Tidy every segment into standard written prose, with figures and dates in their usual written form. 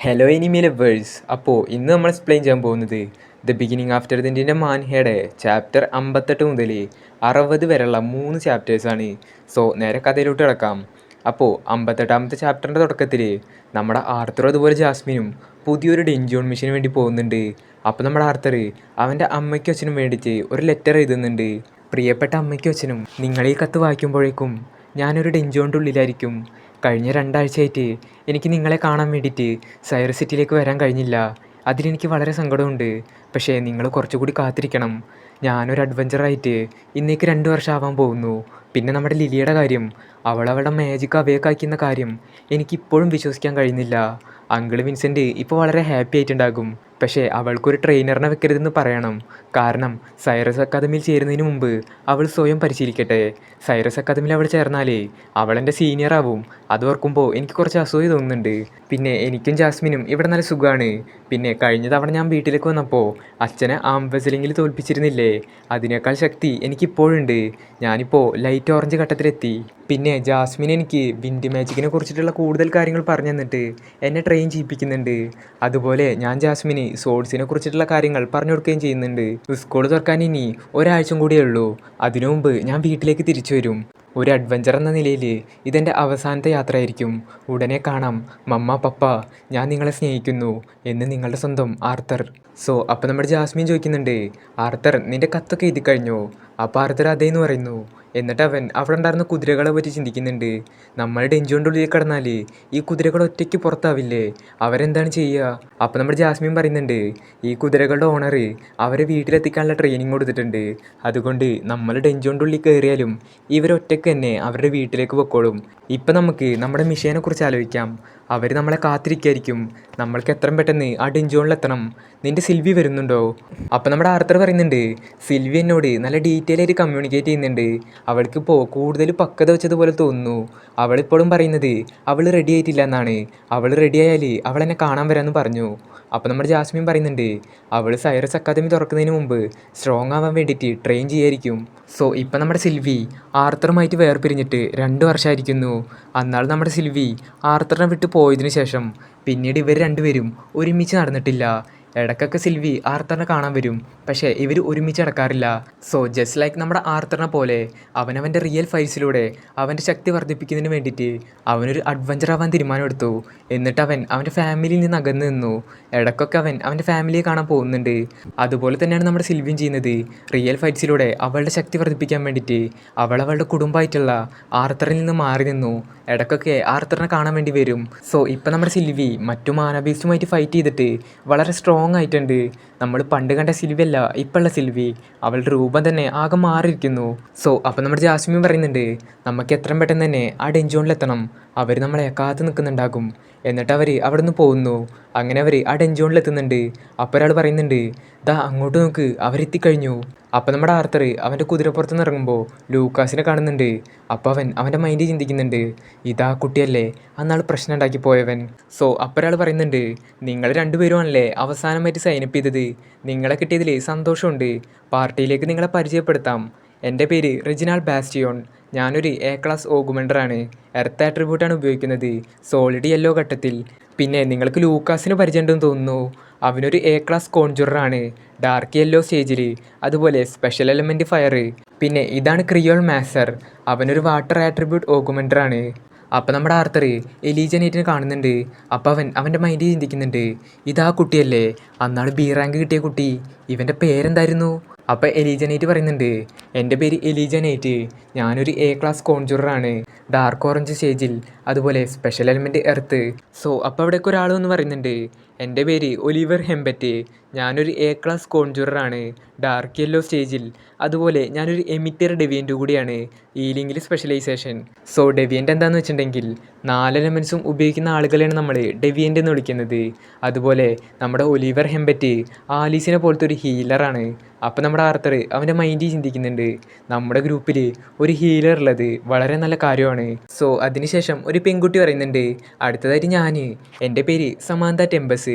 Hello enemy lovers. അപ്പോൾ ഇന്ന് നമ്മൾ എക്സ്പ്ലെയിൻ ചെയ്യാൻ പോകുന്നത് ദ ബിഗിനിങ് ആഫ്റ്റർ ദിൻ്റെ മാൻഹയുടെ ചാപ്റ്റർ 58 മുതൽ 60 വരെയുള്ള 3 ചാപ്റ്റേഴ്സാണ്. സോ നേരെ കഥയിലോട്ട് കിടക്കാം. അപ്പോൾ 58ാമത്തെ ചാപ്റ്ററിൻ്റെ തുടക്കത്തിൽ നമ്മുടെ ആർത്തറും അതുപോലെ ജാസ്മിനും പുതിയൊരു ഡെഞ്ചോൺ മിഷന് വേണ്ടി പോകുന്നുണ്ട്. അപ്പോൾ നമ്മുടെ ആർത്തർ അവൻ്റെ അമ്മയ്ക്കും അച്ഛനും വേണ്ടിയിട്ട് ഒരു ലെറ്റർ എഴുതുന്നുണ്ട്. പ്രിയപ്പെട്ട അമ്മയ്ക്കും അച്ഛനും, നിങ്ങൾ ഈ കത്ത് വായിക്കുമ്പോഴേക്കും ഞാനൊരു ഡെഞ്ചോണിൻ്റെ ഉള്ളിലായിരിക്കും. കഴിഞ്ഞ 2 ആഴ്ചയായിട്ട് എനിക്ക് നിങ്ങളെ കാണാൻ വേണ്ടിയിട്ട് സൈറസ് സിറ്റിയിലേക്ക് വരാൻ കഴിഞ്ഞില്ല. അതിലെനിക്ക് വളരെ സങ്കടമുണ്ട്. പക്ഷേ നിങ്ങൾ കുറച്ചുകൂടി കാത്തിരിക്കണം. ഞാനൊരു അഡ്വഞ്ചറായിട്ട് ഇന്നേക്ക് 2 വർഷം ആവാൻ പോകുന്നു. പിന്നെ നമ്മുടെ ലിലിയുടെ കാര്യം, അവളുടെ മാജിക് അവേക്കാക്കുന്ന കാര്യം എനിക്കിപ്പോഴും വിശ്വസിക്കാൻ കഴിയുന്നില്ല. അങ്കിൾ വിൻസെൻ്റ് ഇപ്പോൾ വളരെ ഹാപ്പി ആയിട്ടുണ്ടാകും. പക്ഷേ അവൾക്കൊരു ട്രെയിനറിനെ വെക്കരുതെന്ന് പറയണം. കാരണം സൈറസ് അക്കാദമിയിൽ ചേരുന്നതിന് മുമ്പ് അവൾ സ്വയം പരിശീലിക്കട്ടെ. സൈറസ് അക്കാദമിയിൽ അവൾ ചേർന്നാലേ അവളെൻ്റെ സീനിയറാവും. അത് ഓർക്കുമ്പോൾ എനിക്ക് കുറച്ച് അസൂയ തോന്നുന്നുണ്ട്. പിന്നെ എനിക്കും ജാസ്മിനും ഇവിടെ നല്ല സുഖമാണ്. പിന്നെ കഴിഞ്ഞ തവണ ഞാൻ വീട്ടിലേക്ക് വന്നപ്പോൾ അച്ഛനെ ആം വെസലിങ്ങിൽ തോൽപ്പിച്ചിരുന്നില്ലേ, അതിനേക്കാൾ ശക്തി എനിക്കിപ്പോഴുണ്ട്. ഞാനിപ്പോൾ ലൈറ്റ് ഓറഞ്ച് ഘട്ടത്തിലെത്തി. പിന്നെ ജാസ്മിൻ എനിക്ക് വിൻഡ് മാജിക്കിനെ കുറിച്ചിട്ടുള്ള കൂടുതൽ കാര്യങ്ങൾ പറഞ്ഞു തന്നിട്ട് എന്നെ ട്രെയിൻ ചെയ്യിപ്പിക്കുന്നുണ്ട്. അതുപോലെ ഞാൻ ജാസ്മിന് സോഡ്സിനെ കുറിച്ചിട്ടുള്ള കാര്യങ്ങൾ പറഞ്ഞു കൊടുക്കുകയും ചെയ്യുന്നുണ്ട്. സ്കൂൾ തുറക്കാൻ ഇനി ഒരാഴ്ച കൂടിയേ ഉള്ളൂ. അതിനു മുമ്പ് ഞാൻ വീട്ടിലേക്ക് തിരിച്ചു വരും. ഒരു അഡ്വഞ്ചർ എന്ന നിലയിൽ ഇതെൻ്റെ അവസാനത്തെ യാത്രയായിരിക്കും. ഉടനെ കാണാം. മമ്മ, പപ്പ, ഞാൻ നിങ്ങളെ സ്നേഹിക്കുന്നു എന്ന് നിങ്ങളുടെ സ്വന്തം ആർത്തർ. സോ അപ്പോൾ നമ്മുടെ ജാസ്മിൻ ചോദിക്കുന്നുണ്ട്, ആർത്തർ നിൻ്റെ കത്തൊക്കെ എഴുതി കഴിഞ്ഞോ? അപ്പോൾ ആർത്തർ അതേന്ന് പറയുന്നു. എന്നിട്ട് അവൻ അവിടെ ഉണ്ടായിരുന്ന കുതിരകളെ പറ്റി ചിന്തിക്കുന്നുണ്ട്. നമ്മൾ ഡെഞ്ചോൻ്റെ ഉള്ളിൽ കിടന്നാൽ ഈ കുതിരകൾ ഒറ്റയ്ക്ക് പുറത്താവില്ലേ? അവരെന്താണ് ചെയ്യുക? അപ്പോൾ നമ്മുടെ ജാസ്മിൻ പറയുന്നുണ്ട്, ഈ കുതിരകളുടെ ഓണർ അവരെ വീട്ടിലെത്തിക്കാനുള്ള ട്രെയിനിങ് കൊടുത്തിട്ടുണ്ട്. അതുകൊണ്ട് നമ്മൾ ഡെഞ്ചോൻ്റെ ഉള്ളിൽ കയറിയാലും ഇവരൊറ്റയ്ക്ക് തന്നെ അവരുടെ വീട്ടിലേക്ക് പൊക്കോളും. ഇപ്പം നമുക്ക് നമ്മുടെ മിഷനെ കുറിച്ച് ആലോചിക്കാം. അവർ നമ്മളെ കാത്തിരിക്കായിരിക്കും. നമ്മൾക്ക് എത്രയും പെട്ടെന്ന് ആ ഡെഞ്ചോണിലെത്തണം. നിൻ്റെ സിൽവി വരുന്നുണ്ടോ? അപ്പോൾ നമ്മുടെ ആർത്തർ പറയുന്നുണ്ട്, സിൽവി എന്നോട് നല്ല ഡീറ്റെയിൽ ആയിട്ട് കമ്മ്യൂണിക്കേറ്റ് ചെയ്യുന്നുണ്ട്. അവൾക്കിപ്പോൾ കൂടുതൽ പക്വത വെച്ചതുപോലെ തോന്നുന്നു. അവളിപ്പോഴും പറയുന്നത് അവൾ റെഡി ആയിട്ടില്ല എന്നാണ്. അവൾ റെഡി ആയാൽ അവൾ എന്നെ കാണാൻ വരാമെന്ന് പറഞ്ഞു. അപ്പോൾ നമ്മുടെ ജാസ്മിൻ പറയുന്നുണ്ട്, അവൾ സൈറസ് അക്കാദമി തുറക്കുന്നതിന് മുമ്പ് സ്ട്രോങ് ആവാൻ വേണ്ടിയിട്ട് ട്രെയിൻ ചെയ്യായിരിക്കും. സോ ഇപ്പം നമ്മുടെ സിൽവി ആർത്തറുമായിട്ട് വേർപിരിഞ്ഞിട്ട് 2 വർഷമായിരിക്കുന്നു. അന്നാൾ നമ്മുടെ സിൽവി ആർത്തറിനെ വിട്ട് പോയതിനു ശേഷം പിന്നീട് ഇവർ രണ്ടുപേരും ഒരുമിച്ച് നടന്നിട്ടില്ല. ഇടയ്ക്കൊക്കെ സിൽവി ആർത്തറിനെ കാണാൻ വരും, പക്ഷേ ഇവർ ഒരുമിച്ച് നടക്കാറില്ല. സോ ജസ്റ്റ് ലൈക്ക് നമ്മുടെ ആർത്തറിനെ പോലെ അവനവൻ്റെ റിയൽ ഫൈറ്റ്സിലൂടെ അവൻ്റെ ശക്തി വർദ്ധിപ്പിക്കുന്നതിന് വേണ്ടിയിട്ട് അവനൊരു അഡ്വഞ്ചർ ആവാൻ തീരുമാനമെടുത്തു. എന്നിട്ട് അവൻ അവൻ്റെ ഫാമിലിയിൽ നിന്ന് അകന്നു നിന്നു. ഇടയ്ക്കൊക്കെ അവൻ അവൻ്റെ ഫാമിലിയെ കാണാൻ പോകുന്നുണ്ട്. അതുപോലെ തന്നെയാണ് നമ്മുടെ സിൽവിയും ചെയ്യുന്നത്. റിയൽ ഫൈറ്റ്സിലൂടെ അവളുടെ ശക്തി വർദ്ധിപ്പിക്കാൻ വേണ്ടിയിട്ട് അവളുടെ കുടുംബമായിട്ടുള്ള ആർത്തറിൽ നിന്ന് മാറി നിന്നു. ഇടയ്ക്കൊക്കെ ആർത്തറിനെ കാണാൻ വേണ്ടി വരും. സോ ഇപ്പം നമ്മുടെ സിൽവി മറ്റു മാനബീസ്റ്റുമായിട്ട് ഫൈറ്റ് ചെയ്തിട്ട് വളരെ സ്ട്രോങ് ആയിട്ടുണ്ട്. നമ്മൾ പണ്ട് കണ്ട സിൽവി അല്ല ഇപ്പോഴുള്ള സിൽവി. അവളുടെ രൂപം തന്നെ ആകെ മാറിയിരിക്കുന്നു. സോ അപ്പോൾ നമ്മുടെ ജാസ്മിൻ പറയുന്നുണ്ട്, നമുക്ക് എത്രയും പെട്ടെന്ന് തന്നെ ആ ഡെഞ്ചോണിലെത്തണം. അവർ നമ്മളെ കാത്തു നിൽക്കുന്നുണ്ടാകും. എന്നിട്ട് അവർ അവിടെ നിന്ന് പോകുന്നു. അങ്ങനെ അവർ ആ ഡെഞ്ചോണിലെത്തുന്നുണ്ട്. അപ്പോൾ ഒരാൾ പറയുന്നുണ്ട്, ദാ അങ്ങോട്ട് നോക്ക്, അവരെത്തിക്കഴിഞ്ഞു. അപ്പോൾ നമ്മുടെ ആർത്തർ അവൻ്റെ കുതിരപ്പുറത്ത് നിന്ന് ഇറങ്ങുമ്പോൾ ലൂക്കാസിനെ കാണുന്നുണ്ട്. അപ്പോൾ അവൻ അവൻ്റെ മൈൻഡ് ചിന്തിക്കുന്നുണ്ട്, ഇതാ കുട്ടിയല്ലേ അന്നാൾ പ്രശ്നം ഉണ്ടാക്കി പോയവൻ. സോ അപ്പോൾ ഒരാൾ പറയുന്നുണ്ട്, നിങ്ങൾ രണ്ടുപേരുമാണല്ലേ അവസാനമായിട്ട് സൈനപ്പ് ചെയ്തത്. നിങ്ങളെ കിട്ടിയതിൽ സന്തോഷമുണ്ട്. പാർട്ടിയിലേക്ക് നിങ്ങളെ പരിചയപ്പെടുത്താം. എൻ്റെ പേര് റെജിനാൽ ബാസ്റ്റിയോൺ. ഞാനൊരു എ ക്ലാസ് ഓഗുമെൻ്ററാണ്. എർത്ത് ആട്രിബ്യൂട്ടാണ് ഉപയോഗിക്കുന്നത്, സോളിഡ് യെല്ലോ ഘട്ടത്തിൽ. പിന്നെ നിങ്ങൾക്ക് ലൂക്കാസിന് പരിചയമുണ്ടെന്ന് തോന്നുന്നു. അവനൊരു എ ക്ലാസ് കോൺജുററാണ്, ഡാർക്ക് യെല്ലോ സ്റ്റേജിൽ. അതുപോലെ സ്പെഷ്യൽ എലമെൻറ്റ് ഫയർ. പിന്നെ ഇതാണ് ക്രിയോൾ മാസർ, അവനൊരു വാട്ടർ ആട്രിബ്യൂട്ട് ഓഗുമെൻ്ററാണ്. അപ്പോൾ നമ്മുടെ ആർത്തർ എലീജനേറ്റിനെ കാണുന്നുണ്ട്. അപ്പോൾ അവൻ്റെ മൈൻഡ് ചിന്തിക്കുന്നുണ്ട്, ഇതാ കുട്ടിയല്ലേ അന്നാൾ ബി റാങ്ക് കിട്ടിയ കുട്ടി, ഇവൻ്റെ പേരെന്തായിരുന്നു? അപ്പോൾ എലീജനേറ്റ് പറയുന്നുണ്ട്, എൻ്റെ പേര് എലീജനേറ്റ്. ഞാനൊരു എ ക്ലാസ് കോൺജുററാണ്, ഡാർക്ക് ഓറഞ്ച് സ്റ്റേജിൽ. അതുപോലെ സ്പെഷ്യൽ എലമെൻറ്റ് എർത്ത്. സോ അപ്പോൾ അവിടേക്ക് ഒരാൾ എന്ന് പറയുന്നുണ്ട്, എൻ്റെ പേര് ഒലിവർ ഹെമ്പറ്റ്. ഞാനൊരു എ ക്ലാസ് കോൺജുററാണ്, ഡാർക്ക് യെല്ലോ സ്റ്റേജിൽ. അതുപോലെ ഞാനൊരു എമിറ്റർ ഡെവിയൻ്റ് കൂടിയാണ്, ഈലിംഗിൽ സ്പെഷ്യലൈസേഷൻ. സോ ഡെവിയൻ്റ് എന്താണെന്ന് വെച്ചിട്ടുണ്ടെങ്കിൽ 4 എലമെൻസും ഉപയോഗിക്കുന്ന ആളുകളെയാണ് നമ്മൾ ഡെവിയൻ്റ് എന്ന് വിളിക്കുന്നത്. അതുപോലെ നമ്മുടെ ഒലിവർ ഹെമ്പറ്റ് ആലീസിനെ പോലത്തെ ഒരു ഹീലറാണ്. അപ്പോൾ നമ്മുടെ ആർത്തർ അവൻ്റെ മൈൻഡിൽ ചിന്തിക്കുന്നുണ്ട്, നമ്മുടെ ഗ്രൂപ്പിൽ ഒരു ഹീലർ ഉള്ളത് വളരെ നല്ല കാര്യമാണ്. സോ അതിനുശേഷം ഒരു പെൺകുട്ടി പറയുന്നുണ്ട്, അടുത്തതായിട്ട് എൻ്റെ പേര് സമാന്ത ടെമ്പസ്.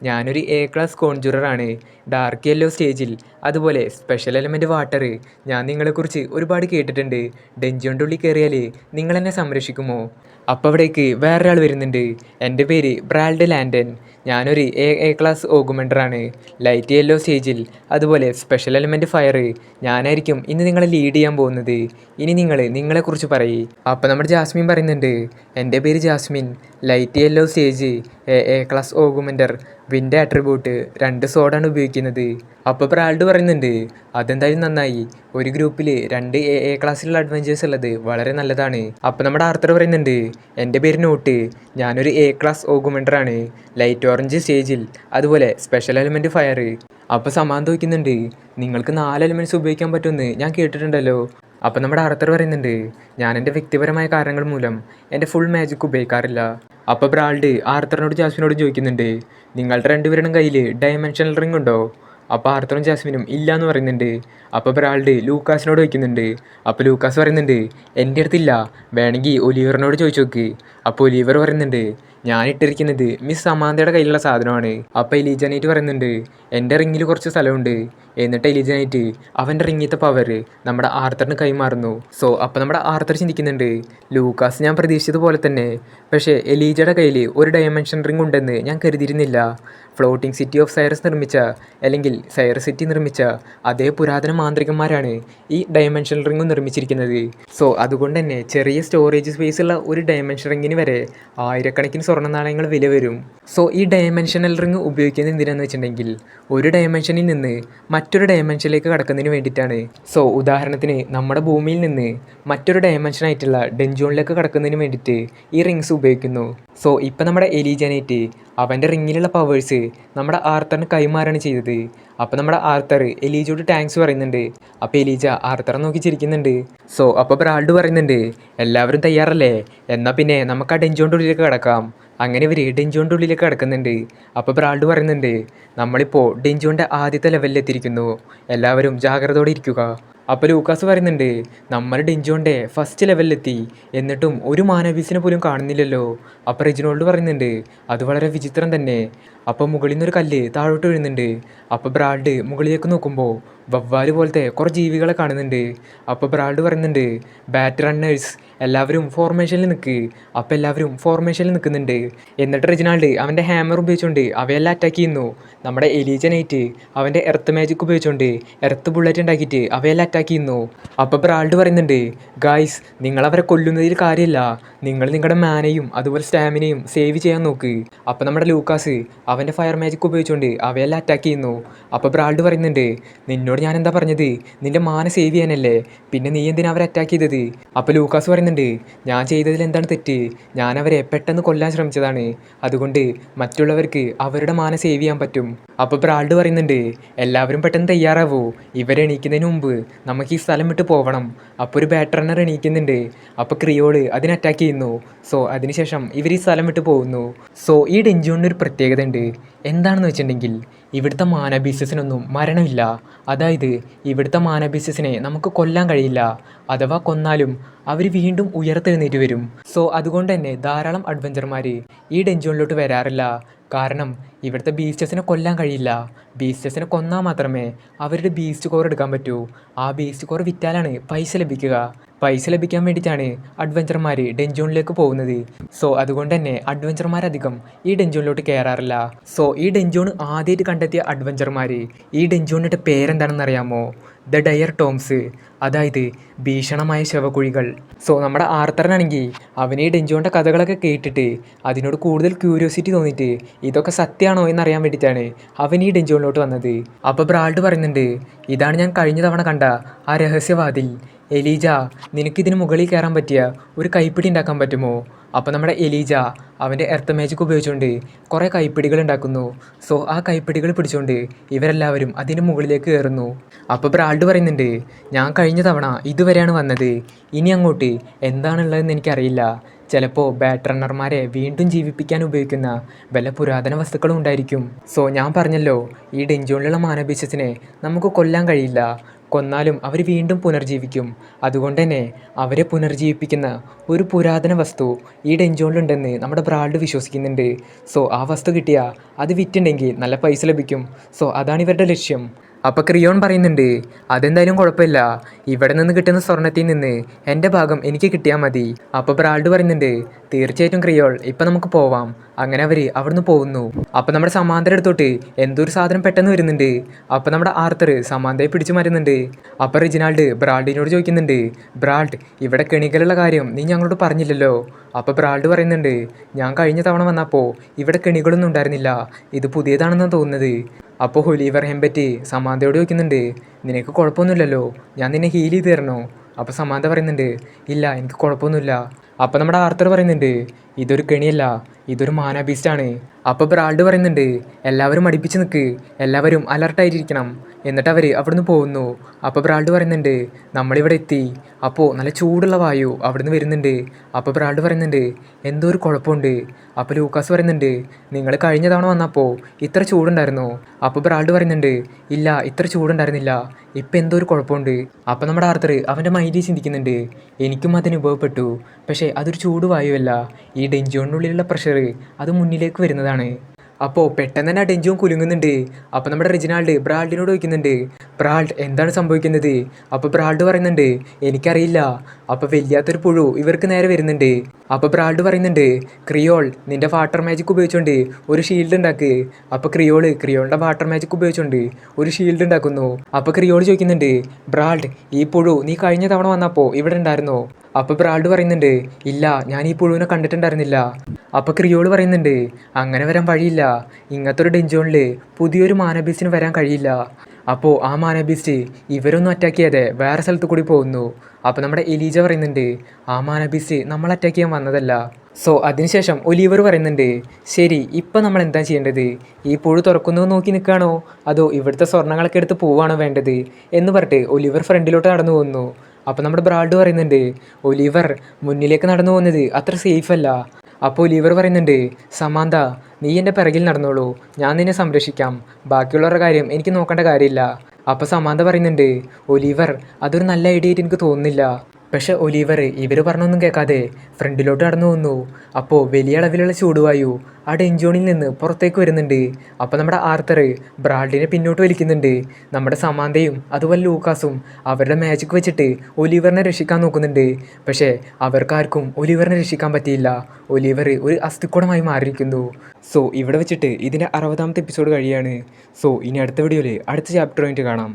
ഞാനൊരു എ ക്ലാസ് കോൺജുററാണ്, ഡാർക്ക് യെല്ലോ സ്റ്റേജിൽ. അതുപോലെ സ്പെഷ്യൽ എലമെൻറ്റ് വാട്ടർ. ഞാൻ നിങ്ങളെക്കുറിച്ച് ഒരുപാട് കേട്ടിട്ടുണ്ട്. ഡെഞ്ചോൻ്റെ ഉള്ളിൽ കയറിയാൽ നിങ്ങളെന്നെ സംരക്ഷിക്കുമോ? അപ്പോൾ അവിടേക്ക് വേറൊരാൾ വരുന്നുണ്ട്. എൻ്റെ പേര് ബ്രാൽഡ് ലാൻഡൻ. ഞാനൊരു എ ക്ലാസ് ഓഗുമെൻ്ററാണ്. ലൈറ്റ് യെല്ലോ സ്റ്റേജിൽ അതുപോലെ സ്പെഷ്യൽ എലമെൻറ്റ് ഫയർ ഞാനായിരിക്കും ഇന്ന് നിങ്ങളെ ലീഡ് ചെയ്യാൻ പോകുന്നത്. ഇനി നിങ്ങളെക്കുറിച്ച് പറയ്. അപ്പോൾ നമ്മുടെ ജാസ്മിൻ പറയുന്നുണ്ട്, എൻ്റെ പേര് Jasmine, light yellow stage, A class augmenter, വിൻ്റെ ആട്രിബ്യൂട്ട് 2 സോഡാണ് ഉപയോഗിക്കുന്നത്. അപ്പോൾ ബ്രാൾഡ് പറയുന്നുണ്ട്, അതെന്തായാലും നന്നായി. ഒരു ഗ്രൂപ്പിൽ 2 എ ക്ലാസ്സിലുള്ള അഡ്വഞ്ചേഴ്സ് ഉള്ളത് വളരെ നല്ലതാണ്. അപ്പോൾ നമ്മുടെ ആർത്തർ പറയുന്നുണ്ട്, എൻ്റെ പേര് നോട്ട്, ഞാനൊരു എ ക്ലാസ് ഓഗുമെൻ്ററാണ്, ലൈറ്റ് ഓറഞ്ച് സ്റ്റേജിൽ അതുപോലെ സ്പെഷ്യൽ എലമെൻറ്റ് ഫയർ. അപ്പോൾ സമാന്ത് വയ്ക്കുന്നുണ്ട്, നിങ്ങൾക്ക് 4 എലമെൻറ്റ്സ് ഉപയോഗിക്കാൻ പറ്റുമെന്ന് ഞാൻ കേട്ടിട്ടുണ്ടല്ലോ. അപ്പോൾ നമ്മുടെ ആർത്തർ പറയുന്നുണ്ട്, ഞാൻ എൻ്റെ വ്യക്തിപരമായ കാരണങ്ങൾ മൂലം എൻ്റെ ഫുൾ മാജിക് ഉപയോഗിക്കാറില്ല. അപ്പോൾ ബ്രാൾഡ് ആർത്തറിനോട് ജാസ്മിനോടും ചോദിക്കുന്നുണ്ട്, നിങ്ങളുടെ രണ്ടുപേരുടെയും കയ്യിൽ ഡയമെൻഷണൽ റിംഗ് ഉണ്ടോ? അപ്പോൾ ആർത്തറും ജാസ്മിനും ഇല്ല എന്ന് പറയുന്നുണ്ട്. അപ്പോൾ ബ്രാൾഡ് ലൂക്കാസിനോട് ചോദിക്കുന്നുണ്ട്. അപ്പോൾ ലൂക്കാസ് പറയുന്നുണ്ട്, എൻ്റെ അടുത്തില്ല, വേണമെങ്കിൽ ഒലിവറിനോട് ചോദിച്ചു നോക്ക്. അപ്പോൾ ഒലിവർ പറയുന്നുണ്ട്, ഞാൻ ഇട്ടിരിക്കുന്നത് മിസ് സമാന്തയുടെ കയ്യിലുള്ള സാധനമാണ്. അപ്പോൾ എലിജാനൈറ്റ് പറയുന്നുണ്ട്, എൻ്റെ റിങ്ങിൽ കുറച്ച് സ്ഥലമുണ്ട്. എന്നിട്ട് എലിജാനൈറ്റ് അവൻ്റെ റിങ്ങിത്തെ പവർ നമ്മുടെ ആർത്തറിന് കൈമാറുന്നു. അപ്പോൾ നമ്മുടെ ആർത്തർ ചിന്തിക്കുന്നുണ്ട്, ലൂക്കാസ് ഞാൻ പ്രതീക്ഷിച്ചതുപോലെ തന്നെ, പക്ഷേ എലീജയുടെ കയ്യിൽ ഒരു ഡയമെൻഷൻ റിംഗ് ഉണ്ടെന്ന് ഞാൻ കരുതിയിരുന്നില്ല. ഫ്ലോട്ടിംഗ് സിറ്റി ഓഫ് സൈറസ് നിർമ്മിച്ച അല്ലെങ്കിൽ സൈറസ് സിറ്റി നിർമ്മിച്ച അതേ പുരാതന മാന്ത്രികന്മാരാണ് ഈ ഡയമെൻഷൻ റിംഗ് നിർമ്മിച്ചിരിക്കുന്നത്. അതുകൊണ്ട് തന്നെ ചെറിയ സ്റ്റോറേജ് സ്പേസ് ഉള്ള ഒരു ഡയമെൻഷൻ റിങ്ങിന് വരെ ആയിരക്കണക്കിന് സ്വർണ്ണ നാണയങ്ങൾ വില വരും. ഈ ഡയമെൻഷനൽ റിംഗ് ഉപയോഗിക്കുന്നത് എന്തിനാന്ന് വെച്ചിട്ടുണ്ടെങ്കിൽ ഒരു ഡയമെൻഷനിൽ നിന്ന് മറ്റൊരു ഡയമെൻഷനിലേക്ക് കടക്കുന്നതിന് വേണ്ടിയിട്ടാണ്. ഉദാഹരണത്തിന് നമ്മുടെ ഭൂമിയിൽ നിന്ന് മറ്റൊരു ഡയമെൻഷനായിട്ടുള്ള ഡെൻജോണിലേക്ക് കടക്കുന്നതിന് വേണ്ടിയിട്ട് ഈ റിങ്സ് ഉപയോഗിക്കുന്നു. ഇപ്പം നമ്മുടെ എലിജാനൈറ്റ് അവൻ്റെ റിങ്ങിലുള്ള പവേഴ്സ് നമ്മുടെ ആർത്തറിന് കൈമാറാണ് ചെയ്തത്. അപ്പോൾ നമ്മുടെ ആർത്തർ എലീജയോട് താങ്ക്സ് പറയുന്നുണ്ട്. അപ്പോൾ എലീജ ആർത്തറെ നോക്കി ചിരിക്കുന്നുണ്ട്. അപ്പോൾ ബ്രാൾഡ് പറയുന്നുണ്ട്, എല്ലാവരും തയ്യാറല്ലേ? എന്നാൽ പിന്നെ നമുക്ക് ആ ഡെൻജോൻ്റെ ഉള്ളിലേക്ക് കിടക്കാം. അങ്ങനെ ഇവർ ഡെൻജോൻ്റെ ഉള്ളിലേക്ക് കിടക്കുന്നുണ്ട്. അപ്പോൾ ബ്രാൾഡ് പറയുന്നുണ്ട്, നമ്മളിപ്പോൾ ഡെൻജോൻ്റെ ആദ്യത്തെ ലെവലിൽ എത്തിയിരിക്കുന്നു, എല്ലാവരും ജാഗ്രതയോടെ ഇരിക്കുക. അപ്പോൾ ലൂക്കാസ് പറയുന്നുണ്ട്, നമ്മൾ ഡെൻജോൻ്റെ ഫസ്റ്റ് ലെവലിലെത്തി, എന്നിട്ടും ഒരു മാനവീസിനെ പോലും കാണുന്നില്ലല്ലോ. അപ്പോൾ റെജിനോൾഡ് പറയുന്നുണ്ട്, അത് വളരെ വിചിത്രം തന്നെ. അപ്പോൾ മുകളിൽ നിന്നൊരു കല്ല് താഴോട്ട് വീഴുന്നുണ്ട്. അപ്പോൾ ബ്രാൾഡ് മുകളിലേക്ക് നോക്കുമ്പോൾ വവ്വാല് പോലത്തെ കുറേ ജീവികളെ കാണുന്നുണ്ട്. അപ്പോൾ ബ്രാൾഡ് പറയുന്നുണ്ട്, ബാറ്റ് റണ്ണേഴ്സ് എല്ലാവരും ഫോർമേഷനിൽ നിൽക്ക്. അപ്പോൾ എല്ലാവരും ഫോർമേഷനിൽ നിൽക്കുന്നുണ്ട്. എന്നിട്ട് റെജിനാൾഡ് അവൻ്റെ ഹാമർ ഉപയോഗിച്ചുകൊണ്ട് അവയെല്ലാം അറ്റാക്ക് ചെയ്യുന്നു. നമ്മുടെ എലീജനൈറ്റ് അവൻ്റെ എർത്ത് മാജിക് ഉപയോഗിച്ചുകൊണ്ട് എർത്ത് ബുള്ളറ്റ് ഉണ്ടാക്കിയിട്ട് അവയെല്ലാം അറ്റാക്ക് ചെയ്യുന്നു. അപ്പോൾ ബ്രാൾഡ് പറയുന്നുണ്ട്, ഗായ്സ് നിങ്ങളവരെ കൊല്ലുന്നതിൽ കാര്യമില്ല, നിങ്ങൾ നിങ്ങളുടെ മാനയും അതുപോലെ സ്റ്റാമിനയും സേവ് ചെയ്യാൻ നോക്ക്. അപ്പോൾ നമ്മുടെ ലൂക്കാസ് അവൻ്റെ ഫയർ മാജിക് ഉപയോഗിച്ചുകൊണ്ട് അവയെല്ലാം അറ്റാക്ക് ചെയ്യുന്നു. അപ്പോൾ ബ്രാൾഡ് പറയുന്നുണ്ട്, നിന്നോട് ഞാൻ എന്താ പറഞ്ഞത്, നിൻ്റെ മാന സേവ് ചെയ്യാനല്ലേ, പിന്നെ നീ എന്തിനാ അവരെ അറ്റാക്ക് ചെയ്തത്? അപ്പോൾ ലൂക്കാസ് പറയുന്നുണ്ട്, ഞാൻ ചെയ്തതിൽ എന്താണ് തെറ്റ്? ഞാൻ അവരെ പെട്ടെന്ന് കൊല്ലാൻ ശ്രമിച്ചതാണ്, അതുകൊണ്ട് മറ്റുള്ളവർക്ക് അവരുടെ മാന സേവ് ചെയ്യാൻ പറ്റും. അപ്പോൾ ബ്രാൾഡ് പറയുന്നുണ്ട്, എല്ലാവരും പെട്ടെന്ന് തയ്യാറാവൂ, ഇവരെ എണീക്കുന്നതിന് മുമ്പ് നമുക്ക് ഈ സ്ഥലം വിട്ട് പോകണം. അപ്പോൾ ഒരു ബാറ്റ് റണ്ണർ എണീക്കുന്നുണ്ട്. അപ്പോൾ ക്രിയോള് അതിനെ അറ്റാക്ക് ചെയ്യുന്നു. അതിനുശേഷം ഇവർ ഈ സ്ഥലം വിട്ട് പോകുന്നു. ഈ ഡെൻജോണിന് ഒരു പ്രത്യേകത ഉണ്ട്. എന്താണെന്ന് വെച്ചിട്ടുണ്ടെങ്കിൽ ഇവിടുത്തെ മാനബീസസിനൊന്നും മരണമില്ല. അതായത് ഇവിടുത്തെ മാനബീസസിനെ നമുക്ക് കൊല്ലാൻ കഴിയില്ല. അഥവാ കൊന്നാലും അവർ വീണ്ടും ഉയർത്തെഴുന്നേറ്റ് വരും. അതുകൊണ്ട് തന്നെ ധാരാളം അഡ്വഞ്ചർമാർ ഈ ഡെൻജോണിലോട്ട് വരാറില്ല. കാരണം ഇവിടുത്തെ ബീസ്റ്റസിനെ കൊല്ലാൻ കഴിയില്ല. ബീസ്റ്റസിനെ കൊന്നാൽ മാത്രമേ അവരുടെ ബീസ്റ്റ് കോർ എടുക്കാൻ പറ്റൂ. ആ ബീസ്റ്റ് കോർ വിറ്റാലാണ് പൈസ ലഭിക്കുക. പൈസ ലഭിക്കാൻ വേണ്ടിയിട്ടാണ് അഡ്വഞ്ചർമാർ ഡെൻജോണിലേക്ക് പോകുന്നത്. അതുകൊണ്ട് തന്നെ അഡ്വഞ്ചർമാരധികം ഈ ഡെൻജോണിലോട്ട് കയറാറില്ല. ഈ ഡെൻജോൺ ആദ്യമായിട്ട് കണ്ടെത്തിയ അഡ്വഞ്ചർമാർ ഈ ഡെൻജോണിൻ്റെ പേരെന്താണെന്ന് അറിയാമോ? ദ ഡയർ ടോംസ്, അതായത് ഭീഷണമായ ശവക്കുഴികൾ. നമ്മുടെ ആർത്തറിനാണെങ്കിൽ അവന് ഈ ഡെൻജോണിൻ്റെ കഥകളൊക്കെ കേട്ടിട്ട് അതിനോട് കൂടുതൽ ക്യൂരിയോസിറ്റി തോന്നിയിട്ട് ഇതൊക്കെ സത്യമാണോ എന്നറിയാൻ വേണ്ടിയിട്ടാണ് അവൻ ഈ ഡെൻജോണിലോട്ട് വന്നത്. അപ്പോൾ ബ്രാൾഡ് പറയുന്നുണ്ട്, ഇതാണ് ഞാൻ കഴിഞ്ഞ തവണ കണ്ട ആ രഹസ്യവാതിൽ. എലീജ, നിനക്കിതിന് മുകളിൽ കയറാൻ പറ്റിയ ഒരു കൈപ്പിടി ഉണ്ടാക്കാൻ പറ്റുമോ? അപ്പോൾ നമ്മുടെ എലീജ അവൻ്റെ എർത്ത് മാജിക് ഉപയോഗിച്ചുകൊണ്ട് കുറേ കൈപ്പിടികൾ ഉണ്ടാക്കുന്നു. ആ കൈപ്പിടികൾ പിടിച്ചുകൊണ്ട് ഇവരെല്ലാവരും അതിന് മുകളിലേക്ക് കയറുന്നു. അപ്പോൾ ബ്രാൾഡ് പറയുന്നുണ്ട്, ഞാൻ കഴിഞ്ഞ തവണ ഇതുവരെയാണ് വന്നത്, ഇനി അങ്ങോട്ട് എന്താണുള്ളതെന്ന് എനിക്കറിയില്ല. ചിലപ്പോൾ ബാറ്റ് റണ്ണർമാരെ വീണ്ടും ജീവിപ്പിക്കാൻ ഉപയോഗിക്കുന്ന വല്ല പുരാതന വസ്തുക്കളും ഉണ്ടായിരിക്കും. ഞാൻ പറഞ്ഞല്ലോ, ഈ ഡെൻജോണിലുള്ള മാനബീസസിനെ നമുക്ക് കൊല്ലാൻ കഴിയില്ല. കൊന്നാലും അവർ വീണ്ടും പുനർജീവിക്കും. അതുകൊണ്ട് തന്നെ അവരെ പുനർജീവിപ്പിക്കുന്ന ഒരു പുരാതന വസ്തു ഈ ഡെൻജോണിലുണ്ടെന്ന് നമ്മുടെ ബ്രാൾഡ് വിശ്വസിക്കുന്നുണ്ട്. ആ വസ്തു കിട്ടിയാൽ അത് വിറ്റുണ്ടെങ്കിൽ നല്ല പൈസ ലഭിക്കും. അതാണ് ഇവരുടെ ലക്ഷ്യം. അപ്പോൾ ക്രിയോൺ പറയുന്നുണ്ട്, അതെന്തായാലും കുഴപ്പമില്ല, ഇവിടെ നിന്ന് കിട്ടുന്ന സ്വർണ്ണത്തിൽ നിന്ന് എൻ്റെ ഭാഗം എനിക്ക് കിട്ടിയാൽ മതി. അപ്പോൾ ബ്രാൾഡ് പറയുന്നുണ്ട്, തീർച്ചയായിട്ടും ക്രിയോൾ, ഇപ്പം നമുക്ക് പോവാം. അങ്ങനെ അവർ അവിടുന്ന് പോകുന്നു. അപ്പോൾ നമ്മുടെ സമാന്തര അടുത്തോട്ട് എന്തോ ഒരു സാധനം പെട്ടെന്ന് വരുന്നുണ്ട്. അപ്പോൾ നമ്മുടെ ആർത്തർ സമാന്തയെ പിടിച്ചു മാറ്റുന്നുണ്ട്. അപ്പോൾ റിജിനാൾഡ് ബ്രാൾഡിനോട് ചോദിക്കുന്നുണ്ട്, ബ്രാൾഡ്, ഇവിടെ കെണികളുള്ള കാര്യം നീ ഞങ്ങളോട് പറഞ്ഞില്ലല്ലോ. അപ്പോൾ ബ്രാൾഡ് പറയുന്നുണ്ട്, ഞാൻ കഴിഞ്ഞ തവണ വന്നപ്പോൾ ഇവിടെ കെണികളൊന്നും ഉണ്ടായിരുന്നില്ല, ഇത് പുതിയതാണെന്നാണ് തോന്നുന്നത്. അപ്പോൾ ഒലിവർ ഹെമ്പറ്റ് സമാന്തയോട് ചോദിക്കുന്നുണ്ട്, നിനക്ക് കുഴപ്പമൊന്നുമില്ലല്ലോ, ഞാൻ നിന്നെ ഹീൽ ചെയ്ത് തരണോ? അപ്പോൾ സമാന്ത പറയുന്നുണ്ട്, ഇല്ല, എനിക്ക് കുഴപ്പമൊന്നുമില്ല. അപ്പോൾ നമ്മുടെ ആർത്തർ പറയുന്നുണ്ട്, ഇതൊരു കെണിയല്ല, ഇതൊരു മാന ബീസ്റ്റാണ്. അപ്പോൾ ബ്രാൾഡ് പറയുന്നുണ്ട്, എല്ലാവരും അടുപ്പിച്ച് നിൽക്ക്, എല്ലാവരും അലർട്ടായിട്ടിരിക്കണം. എന്നിട്ട് അവർ അവിടുന്ന് പോകുന്നു. അപ്പോൾ ബ്രാൾഡ് പറയുന്നുണ്ട്, നമ്മളിവിടെ എത്തി. അപ്പോൾ നല്ല ചൂടുള്ള വായു അവിടുന്ന് വരുന്നുണ്ട്. അപ്പോൾ ബ്രാൾഡ് പറയുന്നുണ്ട്, എന്തോ ഒരു കുഴപ്പമുണ്ട്. അപ്പോൾ ലൂക്കാസ് പറയുന്നുണ്ട്, നിങ്ങൾ കഴിഞ്ഞ തവണ വന്നപ്പോൾ ഇത്ര ചൂടുണ്ടായിരുന്നോ? അപ്പോൾ ബ്രാൾഡ് പറയുന്നുണ്ട്, ഇല്ല, ഇത്ര ചൂടുണ്ടായിരുന്നില്ല, ഇപ്പം എന്തോ ഒരു കുഴപ്പമുണ്ട്. അപ്പോൾ നമ്മുടെ ആർത്തർ അവൻ്റെ മൈൻഡിൽ ചിന്തിക്കുന്നുണ്ട്, എനിക്കും അതിനുഭവപ്പെട്ടു, പക്ഷേ അതൊരു ചൂട് വായുവല്ല, ഈ ഡെഞ്ചോണിനുള്ളിലുള്ള പ്രഷർ അത് മുന്നിലേക്ക് വരുന്നതാണ്. അപ്പോൾ പെട്ടെന്ന് തന്നെ ആ ഡെഞ്ചോൺ കുലുങ്ങുന്നുണ്ട്. അപ്പോൾ നമ്മുടെ റിജിനാൾഡ് ബ്രാൾഡിനോട് ചോദിക്കുന്നുണ്ട്, ബ്രാൾഡ്, എന്താണ് സംഭവിക്കുന്നത്? അപ്പോൾ ബ്രാൾഡ് പറയുന്നുണ്ട്, എനിക്കറിയില്ല. അപ്പോൾ വലിയാത്തൊരു പുഴു ഇവർക്ക് നേരെ വരുന്നുണ്ട്. അപ്പോൾ ബ്രാൾഡ് പറയുന്നുണ്ട്, ക്രിയോൾ, നിൻ്റെ വാട്ടർ മാജിക് ഉപയോഗിച്ചുകൊണ്ട് ഒരു ഷീൽഡ് ഉണ്ടാക്ക്. അപ്പോൾ ക്രിയോളിൻ്റെ വാട്ടർ മാജിക് ഉപയോഗിച്ചുകൊണ്ട് ഒരു ഷീൽഡ് ഉണ്ടാക്കുന്നു. അപ്പോൾ ക്രിയോൾ ചോദിക്കുന്നുണ്ട്, ബ്രാൾഡ്, ഈ പുഴു നീ കഴിഞ്ഞ തവണ വന്നപ്പോൾ ഇവിടെ ഉണ്ടായിരുന്നോ? അപ്പോൾ ബ്രാൾഡ് പറയുന്നുണ്ട്, ഇല്ല, ഞാൻ ഈ പുഴുവിനെ കണ്ടിട്ടുണ്ടായിരുന്നില്ല. അപ്പോൾ ക്രിയോൾ പറയുന്നുണ്ട്, അങ്ങനെ വരാൻ വഴിയില്ല, ഇങ്ങനത്തെ ഒരു ഡെഞ്ചോണിൽ പുതിയൊരു മാനബീസ്റ്റിന് വരാൻ കഴിയില്ല. അപ്പോൾ ആ മാനബീസ്റ്റ് ഇവരൊന്നും അറ്റാക്ക് ചെയ്യാതെ വേറെ സ്ഥലത്ത് കൂടി പോകുന്നു. അപ്പോൾ നമ്മുടെ എലീജ പറയുന്നുണ്ട്, ആ മാനബീസ്റ്റ് നമ്മൾ അറ്റാക്ക് ചെയ്യാൻ വന്നതല്ല. സോ അതിനുശേഷം ഒലിവർ പറയുന്നുണ്ട്, ശരി, ഇപ്പം നമ്മൾ എന്താ ചെയ്യേണ്ടത്? ഈ പുഴു തുറക്കുന്നത് നോക്കി നിൽക്കുകയാണോ, അതോ ഇവിടുത്തെ സ്വർണ്ണങ്ങളൊക്കെ എടുത്ത് പോവുകയാണോ വേണ്ടത് എന്ന് പറഞ്ഞിട്ട് ഒലിവർ ഫ്രണ്ടിലോട്ട് നടന്നു പോകുന്നു. അപ്പോൾ നമ്മുടെ ബ്രാൾഡ് പറയുന്നുണ്ട്, ഒലിവർ മുന്നിലേക്ക് നടന്നു പോകുന്നത് അത്ര സേഫ് അല്ല. അപ്പോൾ ഒലിവർ പറയുന്നുണ്ട്, സമാന്ത, നീ എൻ്റെ പിറകിൽ നടന്നോളൂ, ഞാൻ നിന്നെ സംരക്ഷിക്കാം, ബാക്കിയുള്ളവരുടെ കാര്യം എനിക്ക് നോക്കേണ്ട കാര്യമില്ല. അപ്പോൾ സമാന്ത പറയുന്നുണ്ട്, ഒലിവർ, അതൊരു നല്ല ഐഡിയ ആയിട്ട് എനിക്ക് തോന്നുന്നില്ല. പക്ഷെ ഒലിവർ ഇവർ പറഞ്ഞൊന്നും കേൾക്കാതെ ഫ്രണ്ടിലോട്ട് നടന്നു വന്നു. അപ്പോൾ വലിയ അളവിലുള്ള ചൂടുവായു ആ ഡെഞ്ചോണിൽ നിന്ന് പുറത്തേക്ക് വരുന്നുണ്ട്. അപ്പോൾ നമ്മുടെ ആർത്തർ ബ്രാൾഡിനെ പിന്നോട്ട് വലിക്കുന്നുണ്ട്. നമ്മുടെ സമാന്തയും അതുപോലെ ലൂക്കാസും അവരുടെ മാജിക് വെച്ചിട്ട് ഒലിവറിനെ രക്ഷിക്കാൻ നോക്കുന്നുണ്ട്. പക്ഷേ അവർക്കാർക്കും ഒലിവറിനെ രക്ഷിക്കാൻ പറ്റിയില്ല. ഒലിവർ ഒരു അസ്ഥിക്കൂടമായി മാറിയിരിക്കുന്നു. സോ ഇവിടെ വെച്ചിട്ട് ഇതിൻ്റെ 60ാമത്തെ എപ്പിസോഡ് കഴിയാണ്. സോ ഇനി അടുത്ത വീഡിയോയിൽ അടുത്ത ചാപ്റ്റർ ആയിട്ട് കാണാം.